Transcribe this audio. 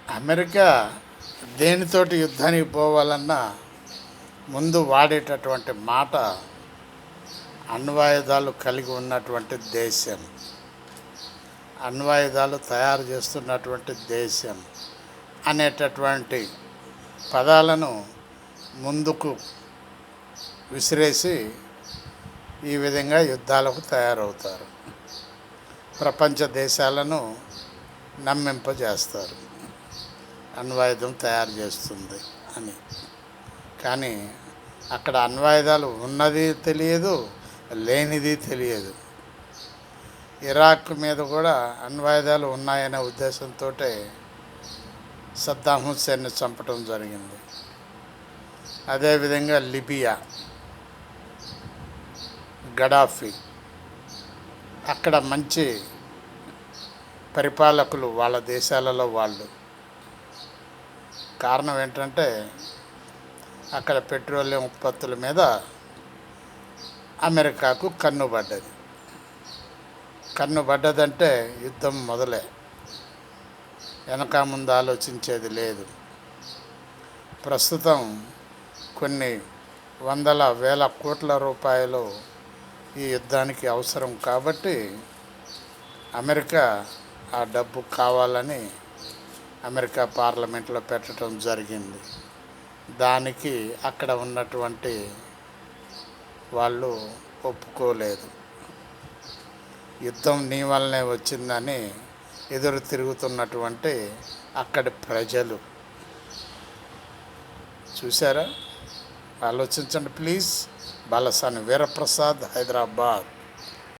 America దేనితోటి యుద్ధానికి పోవాలన్నా ముందు వాడేటటువంటి మాట అణ్వాయుధాలు కలిగి ఉన్నటువంటి దేశం, అణ్వాయుధాలు తయారు చేస్తున్నటువంటి దేశం అనేటటువంటి పదాలను ముందుకు విసిరేసి ఈ విధంగా యుద్ధాలకు తయారవుతారు. ప్రపంచ దేశాలను నమ్మింపజేస్తారు అణ్వాయుధం తయారు చేస్తుంది అని. కానీ అక్కడ అణ్వాయుధాలు ఉన్నది తెలియదు, లేనిది తెలియదు. ఇరాక్ మీద కూడా అణ్వాయుధాలు ఉన్నాయనే ఉద్దేశంతో సద్దాం హుస్సేన్ని చంపడం జరిగింది. అదేవిధంగా లిబియా, గడాఫీ, అక్కడ మంచి పరిపాలకులు వాళ్ళ దేశాలలో వాళ్ళు. కారణం ఏంటంటే అక్కడ పెట్రోలియం ఉత్పత్తుల మీద అమెరికాకు కన్నుబడ్డదంటే యుద్ధం మొదలే, వెనక ముందు ఆలోచించేది లేదు. ప్రస్తుతం కొన్ని వందల వేల కోట్ల రూపాయలు ఈ యుద్ధానికి అవసరం కాబట్టి అమెరికా ఆ డబ్బు కావాలని అమెరికా పార్లమెంట్లో పెట్టడం జరిగింది. దానికి అక్కడ ఉన్నటువంటి వాళ్ళు ఒప్పుకోలేదు. యుద్ధం నీ వల్లనే వచ్చిందని ఎదురు తిరుగుతున్నటువంటి అక్కడి ప్రజలు చూసారా? ఆలోచించండి ప్లీజ్. బాలసాని వీరప్రసాద్, హైదరాబాద్.